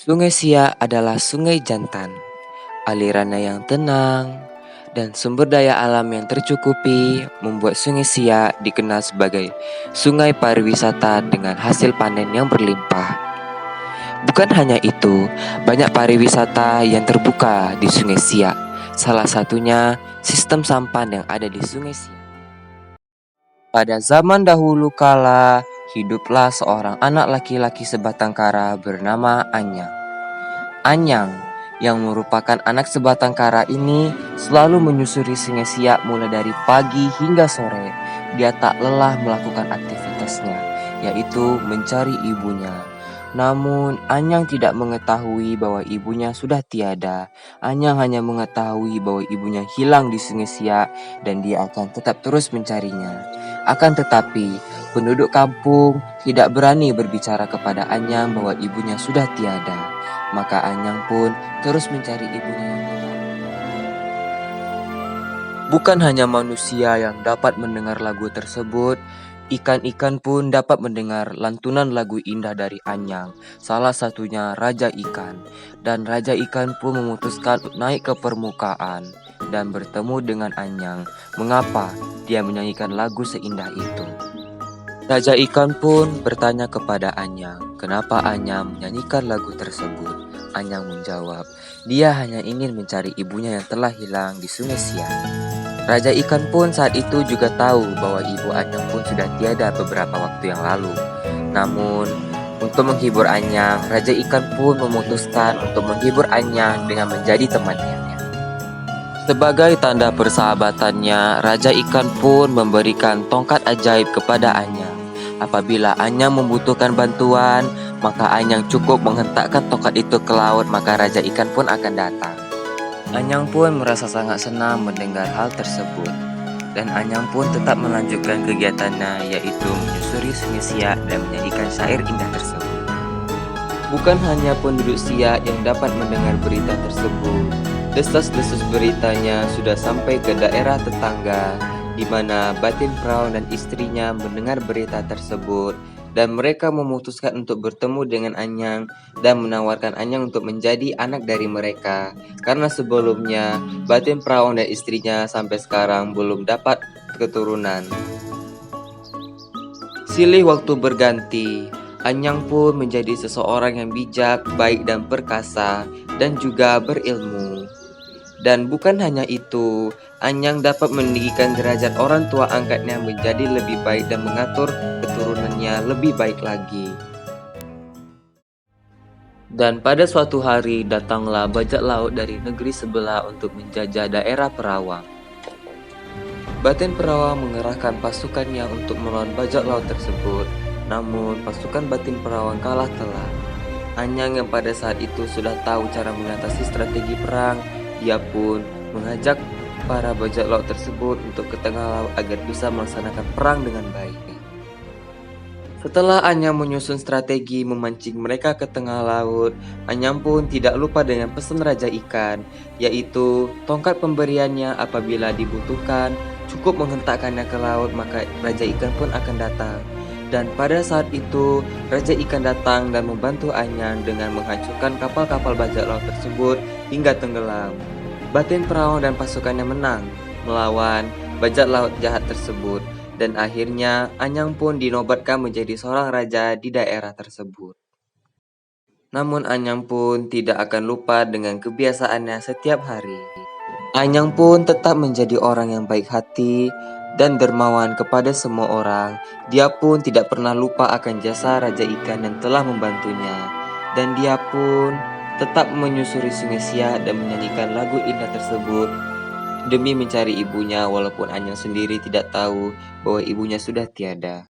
Sungai Siak adalah sungai jantan, alirannya yang tenang, dan sumber daya alam yang tercukupi membuat Sungai Siak dikenal sebagai sungai pariwisata dengan hasil panen yang berlimpah. Bukan hanya itu, banyak pariwisata yang terbuka di Sungai Siak. Salah satunya sistem sampan yang ada di Sungai Siak. Pada zaman dahulu kala, hiduplah seorang anak laki-laki sebatang kara bernama Anyang. Anyang, yang merupakan anak sebatang kara ini, selalu menyusuri Sungai Siak mulai dari pagi hingga sore. Dia tak lelah melakukan aktivitasnya, yaitu mencari ibunya. Namun, Anyang tidak mengetahui bahwa ibunya sudah tiada. Anyang hanya mengetahui bahwa ibunya hilang di Sungai Siak dan dia akan tetap terus mencarinya. Akan tetapi, penduduk kampung tidak berani berbicara kepada Anyang bahwa ibunya sudah tiada. Maka Anyang pun terus mencari ibunya yang hilang. Bukan hanya manusia yang dapat mendengar lagu tersebut, ikan-ikan pun dapat mendengar lantunan lagu indah dari Anyang. Salah satunya Raja Ikan. Dan Raja Ikan pun memutuskan untuk naik ke permukaan dan bertemu dengan Anyang. Mengapa dia menyanyikan lagu seindah itu? Raja Ikan pun bertanya kepada Anyang, kenapa Anyang menyanyikan lagu tersebut? Anyang menjawab, dia hanya ingin mencari ibunya yang telah hilang di Sungai Siak. Raja Ikan pun saat itu juga tahu bahwa ibu Anyang pun sudah tiada beberapa waktu yang lalu. Namun, untuk menghibur Anyang, Raja Ikan pun memutuskan untuk menghibur Anyang dengan menjadi temannya. Sebagai tanda persahabatannya, Raja Ikan pun memberikan tongkat ajaib kepada Anyang. Apabila Anyang membutuhkan bantuan, maka Anyang cukup menghentakkan tongkat itu ke laut, maka Raja Ikan pun akan datang. Anyang pun merasa sangat senang mendengar hal tersebut. Dan Anyang pun tetap melanjutkan kegiatannya, yaitu menyusuri Sungai Siak dan menyanyikan syair indah tersebut. Bukan hanya penduduk Siak yang dapat mendengar berita tersebut, desas-desus beritanya sudah sampai ke daerah tetangga, di mana Batin Perawan dan istrinya mendengar berita tersebut, dan mereka memutuskan untuk bertemu dengan Anyang dan menawarkan Anyang untuk menjadi anak dari mereka, karena sebelumnya Batin Perawan dan istrinya sampai sekarang belum dapat keturunan. Silih waktu berganti, Anyang pun menjadi seseorang yang bijak, baik dan perkasa, dan juga berilmu. Dan bukan hanya itu, Anyang dapat meninggikan derajat orang tua angkatnya menjadi lebih baik dan mengatur keturunannya lebih baik lagi. Dan pada suatu hari datanglah bajak laut dari negeri sebelah untuk menjajah daerah Perawang. Batin Perawang mengerahkan pasukannya untuk melawan bajak laut tersebut. Namun pasukan Batin Perawang kalah telak. Anyang yang pada saat itu sudah tahu cara mengatasi strategi perang, dia pun mengajak para bajak laut tersebut untuk ke tengah laut agar bisa melaksanakan perang dengan baik. Setelah Anyang menyusun strategi memancing mereka ke tengah laut, Anyang pun tidak lupa dengan pesan Raja Ikan, yaitu tongkat pemberiannya apabila dibutuhkan, cukup menghentakkannya ke laut maka Raja Ikan pun akan datang. Dan pada saat itu, Raja Ikan datang dan membantu Anyang dengan menghancurkan kapal-kapal bajak laut tersebut hingga tenggelam. Batin Perawan dan pasukannya menang melawan bajak laut jahat tersebut. Dan akhirnya Anyang pun dinobatkan menjadi seorang raja di daerah tersebut. Namun Anyang pun tidak akan lupa dengan kebiasaannya setiap hari. Anyang pun tetap menjadi orang yang baik hati dan dermawan kepada semua orang. Dia pun tidak pernah lupa akan jasa Raja Ikan yang telah membantunya. Dan dia pun tetap menyusuri Sungai Siak dan menyanyikan lagu indah tersebut demi mencari ibunya, walaupun Anyang sendiri tidak tahu bahwa ibunya sudah tiada.